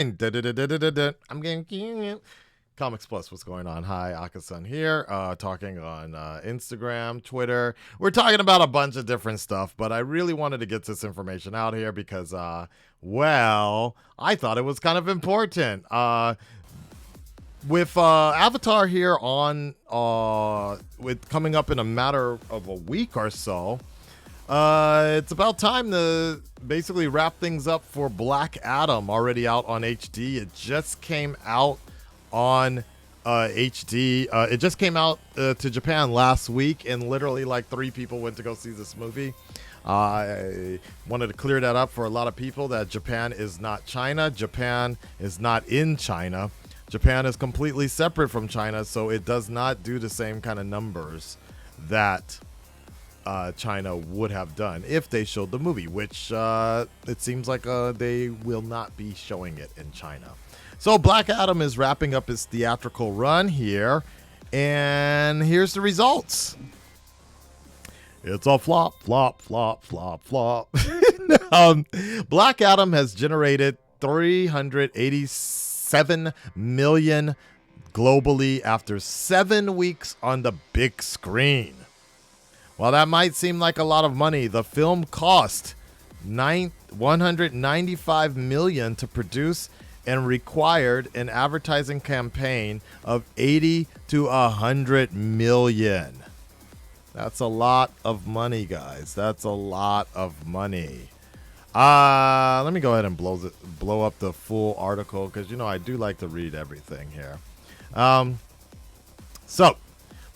I'm getting Comics Plus, what's going on? Hi, Akasan here, talking on Instagram, Twitter. We're talking about a bunch of different stuff, but I really wanted to get this information out here because, well, I thought it was kind of important. With Avatar here on, with coming up in a matter of a week or so, it's about time to basically wrap things up for Black Adam, already out on HD. It just came out on HD. It just came out to Japan last week, and literally like 3 people went to go see this movie. I wanted to clear that up for a lot of people that Japan is not China. Japan is not in China. Japan is completely separate from China, so it does not do the same kind of numbers that China would have done if they showed the movie, which it seems like they will not be showing it in China. So Black Adam is wrapping up his theatrical run here, and here's the results. It's a flop, flop, flop, flop, flop. Black Adam has generated 387 million globally after 7 weeks on the big screen. While that might seem like a lot of money, the film cost $195 million to produce and required an advertising campaign of 80 to 100 million. That's a lot of money, guys. That's a lot of money. Let me go ahead and blow up the full article because, you know, I do like to read everything here. So,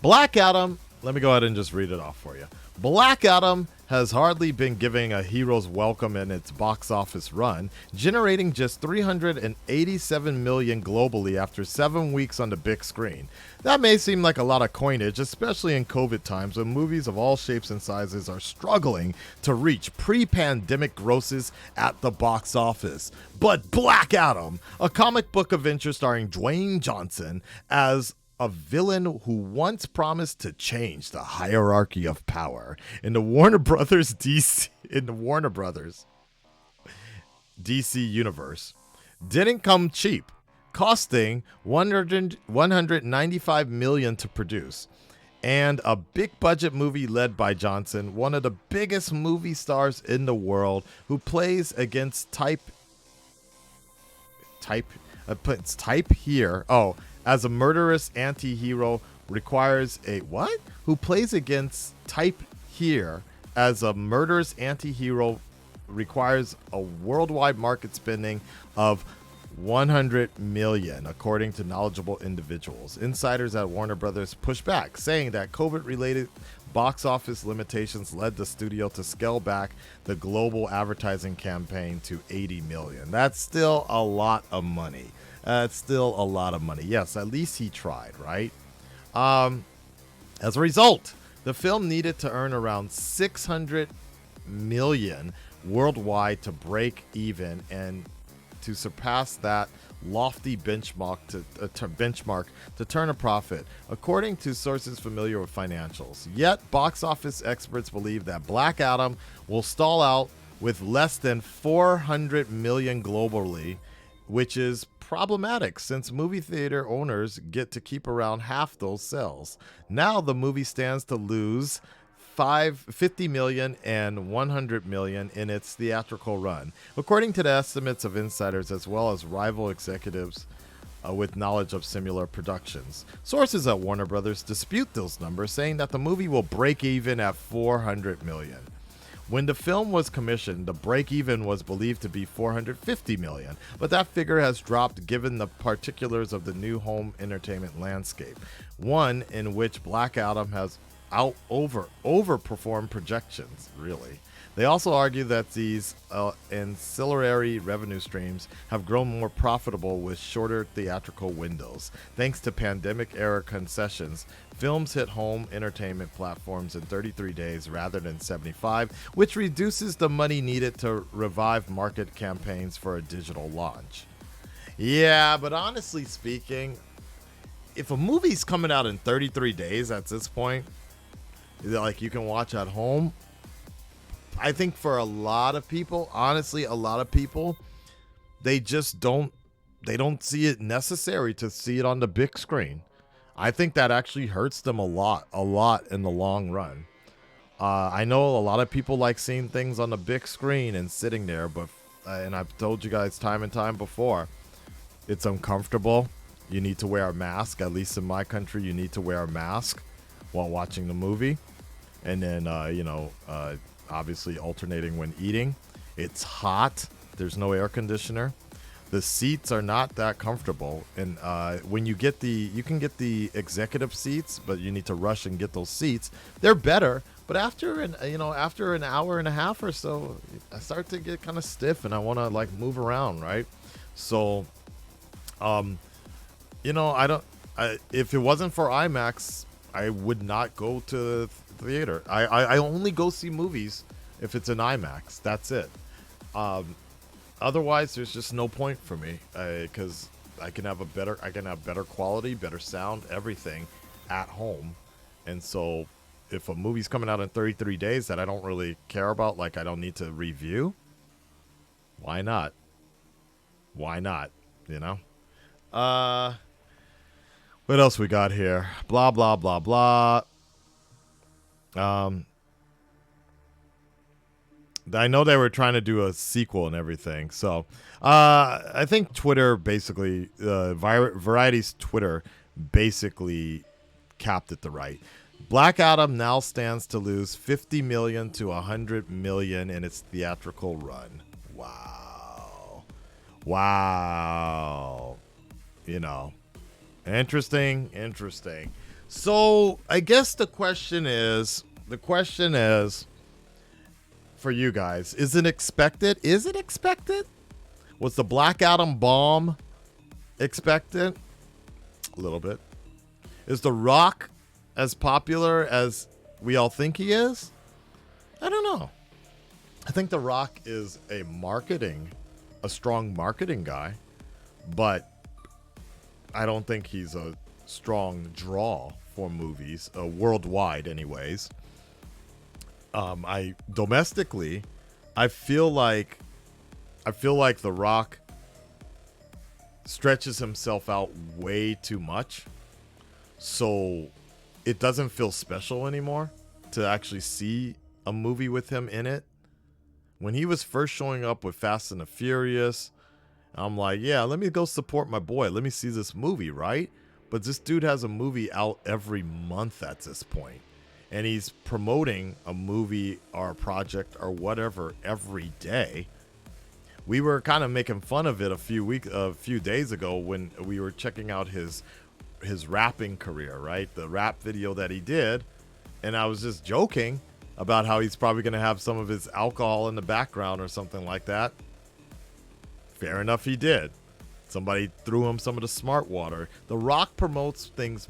Black Adam, let me go ahead and just read it off for you. Black Adam has hardly been giving a hero's welcome in its box office run, generating just 387 million globally after 7 weeks on the big screen. That may seem like a lot of coinage, especially in COVID times when movies of all shapes and sizes are struggling to reach pre-pandemic grosses at the box office. But Black Adam, a comic book adventure starring Dwayne Johnson as a villain who once promised to change the hierarchy of power in the Warner Brothers DC universe, didn't come cheap, costing $195 million to produce. And a big budget movie led by Johnson, one of the biggest movie stars in the world, who plays against type here. Oh, as a murderous anti-hero requires a what? Who plays against type here as a murderous anti-hero requires a worldwide market spending of 100 million, according to knowledgeable individuals. Insiders at Warner Brothers pushed back, saying that COVID-related box office limitations led the studio to scale back the global advertising campaign to 80 million. That's still a lot of money. It's still a lot of money. Yes, at least he tried, right? As a result, the film needed to earn around 600 million worldwide to break even and to surpass that lofty benchmark to turn a profit, according to sources familiar with financials. Yet, box office experts believe that Black Adam will stall out with less than 400 million globally, which is problematic since movie theater owners get to keep around half those sales. Now the movie stands to lose 50 million and 100 million in its theatrical run, according to the estimates of insiders as well as rival executives with knowledge of similar productions. Sources at Warner Brothers dispute those numbers, saying that the movie will break even at 400 million. When the film was commissioned, the break-even was believed to be 450 million, but that figure has dropped given the particulars of the new home entertainment landscape, one in which Black Adam has overperformed projections, really. They also argue that these ancillary revenue streams have grown more profitable with shorter theatrical windows. Thanks to pandemic-era concessions, films hit home entertainment platforms in 33 days rather than 75, which reduces the money needed to revive market campaigns for a digital launch. Yeah, but honestly speaking, if a movie's coming out in 33 days at this point, like you can watch at home, I think for a lot of people, honestly, a lot of people, they just don't they don't see it necessary to see it on the big screen. I think that actually hurts them a lot in the long run. I know a lot of people like seeing things on the big screen and sitting there, but and I've told you guys time and time before, it's uncomfortable. You need to wear a mask. At least in my country, you need to wear a mask while watching the movie. And then, obviously alternating when eating. It's hot. There's no air conditioner. The seats are not that comfortable. And when you get you can get the executive seats, but you need to rush and get those seats. They're better. But after an hour and a half or so, I start to get kind of stiff and I want to like move around, right? So, if it wasn't for IMAX, I would not go to theater. I only go see movies if it's an IMAX. That's it. Otherwise, there's just no point for me because I can have better quality, better sound, everything at home. And so if a movie's coming out in 33 days that I don't really care about, like I don't need to review, why not? Why not? You know? What else we got here? Blah, blah, blah, blah. I know they were trying to do a sequel and everything. So I think Twitter basically, Variety's Twitter basically capped it right. Black Adam now stands to lose $50 million to $100 million in its theatrical run. Wow. Interesting. So I guess the question is for you guys, is it expected? Was the Black Adam bomb expected? A little bit. Is The Rock as popular as we all think he is? I don't know. I think The Rock is a strong marketing guy, but I don't think he's a strong draw for movies, worldwide anyways. Domestically, I feel like The Rock stretches himself out way too much. So it doesn't feel special anymore to actually see a movie with him in it. When he was first showing up with Fast and the Furious, I'm like, yeah, let me go support my boy. Let me see this movie, right? But this dude has a movie out every month at this point. And he's promoting a movie or a project or whatever every day. We were kind of making fun of it a few days ago when we were checking out his rapping career, right? The rap video that he did. And I was just joking about how he's probably going to have some of his alcohol in the background or something like that. Fair enough, he did. Somebody threw him some of the smart water. The Rock promotes things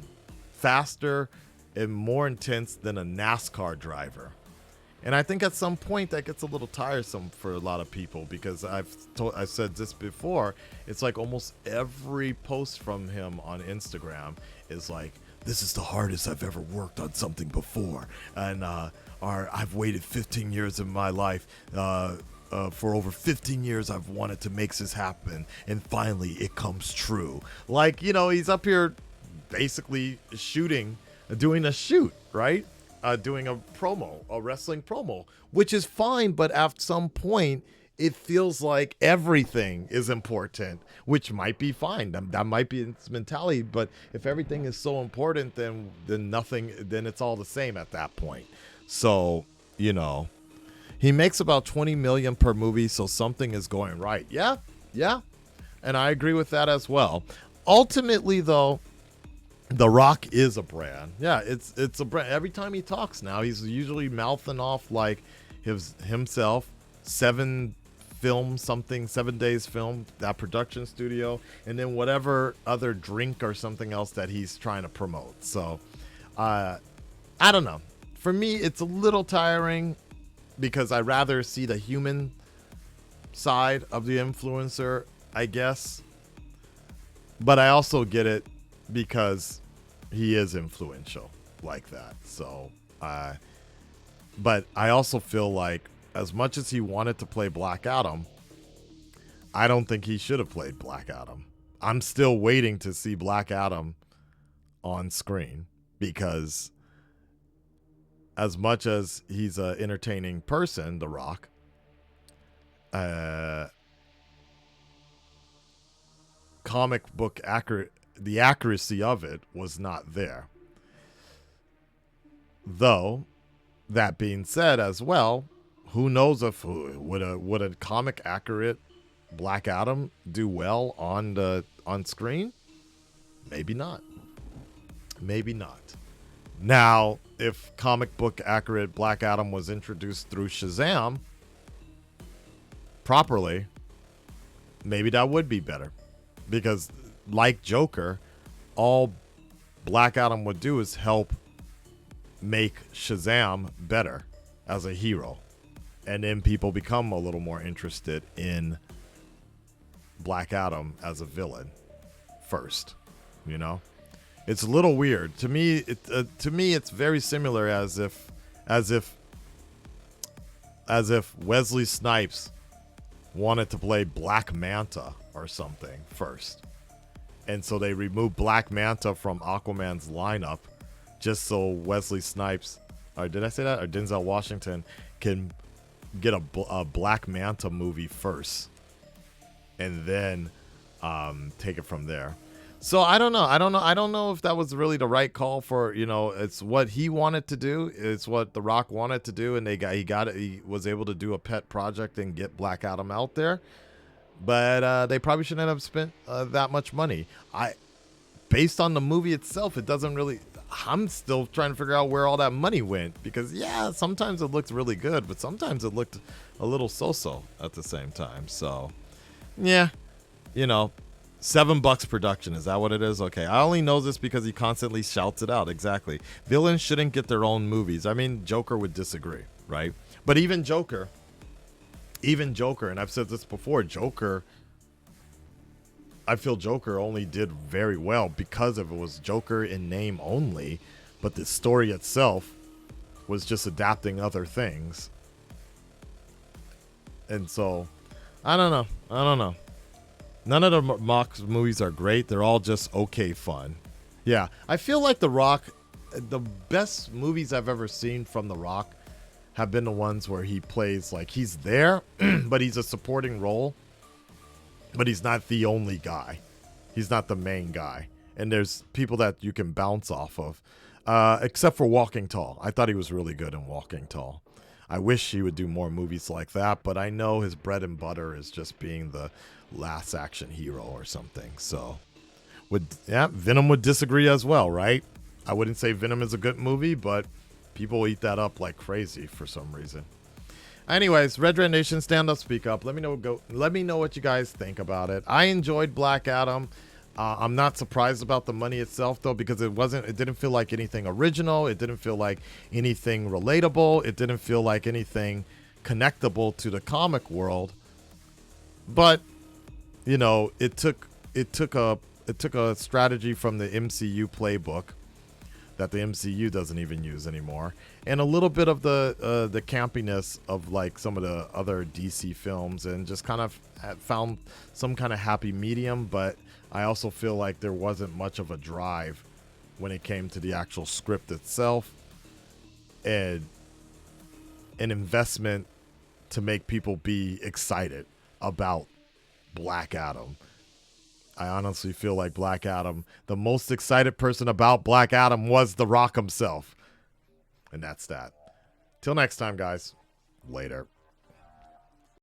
faster and more intense than a NASCAR driver. And I think at some point that gets a little tiresome for a lot of people because I've said this before. It's like almost every post from him on Instagram is like, this is the hardest I've ever worked on something before. And I've waited 15 years of my life. For over 15 years, I've wanted to make this happen. And finally, it comes true. Like, he's up here basically doing a shoot, right? Doing a wrestling promo, which is fine. But at some point, it feels like everything is important, which might be fine. That might be its mentality. But if everything is so important, then it's all the same at that point. So, he makes about $20 million per movie. So something is going right. Yeah. And I agree with that as well. Ultimately, though, The Rock is a brand. Yeah, it's a brand. Every time he talks now, he's usually mouthing off like himself. 7 days film, that production studio, and then whatever other drink or something else that he's trying to promote. So, I don't know. For me, it's a little tiring because I rather see the human side of the influencer, I guess. But I also get it because he is influential like that. So, but I also feel like as much as he wanted to play Black Adam, I don't think he should have played Black Adam. I'm still waiting to see Black Adam on screen, because as much as he's an entertaining person, The Rock, comic book the accuracy of it was not there. Though, that being said as well, who knows if would a comic accurate Black Adam do well on screen? Maybe not. Maybe not. Now, if comic book accurate Black Adam was introduced through Shazam properly, maybe that would be better. Because like Joker, all Black Adam would do is help make Shazam better as a hero. And then people become a little more interested in Black Adam as a villain first, you know? It's a little weird. To me, it's very similar as if Wesley Snipes wanted to play Black Manta or something first. And so they removed Black Manta from Aquaman's lineup just so Wesley Snipes, or did I say that? Or Denzel Washington can get a Black Manta movie first and then take it from there. So I don't know. I don't know if that was really the right call for, it's what he wanted to do. It's what The Rock wanted to do. And he was able to do a pet project and get Black Adam out there. But they probably shouldn't have spent that much money. Based on the movie itself, it doesn't really, I'm still trying to figure out where all that money went, because sometimes it looked really good, but sometimes it looked a little so-so at the same time. So yeah, $7 production. Is that what it is? Okay. I only know this because he constantly shouts it out. Exactly. Villains shouldn't get their own movies. I mean, Joker would disagree, right? But even Joker, and I've said this before, I feel Joker only did very well because it was Joker in name only, but the story itself was just adapting other things. And so, I don't know. None of the Rock movies are great. They're all just okay fun. Yeah, I feel like The Rock, the best movies I've ever seen from The Rock have been the ones where he plays like he's there, but he's a supporting role, but he's not the only guy. He's not the main guy. And there's people that you can bounce off of, except for Walking Tall. I thought he was really good in Walking Tall. I wish he would do more movies like that, but I know his bread and butter is just being the last action hero or something. So, Venom would disagree as well, right? I wouldn't say Venom is a good movie, but people eat that up like crazy for some reason. Anyways, Red Nation, stand up, speak up. Let me know what you guys think about it. I enjoyed Black Adam. I'm not surprised about the money itself, though, because it didn't feel like anything original. It didn't feel like anything relatable. It didn't feel like anything connectable to the comic world. But, it took a strategy from the MCU playbook that the MCU doesn't even use anymore, and a little bit of the campiness of like some of the other DC films, and just kind of found some kind of happy medium. But I also feel like there wasn't much of a drive when it came to the actual script itself, and an investment to make people be excited about Black Adam. I honestly feel like Black Adam, the most excited person about Black Adam was The Rock himself. And that's that. Till next time, guys. Later.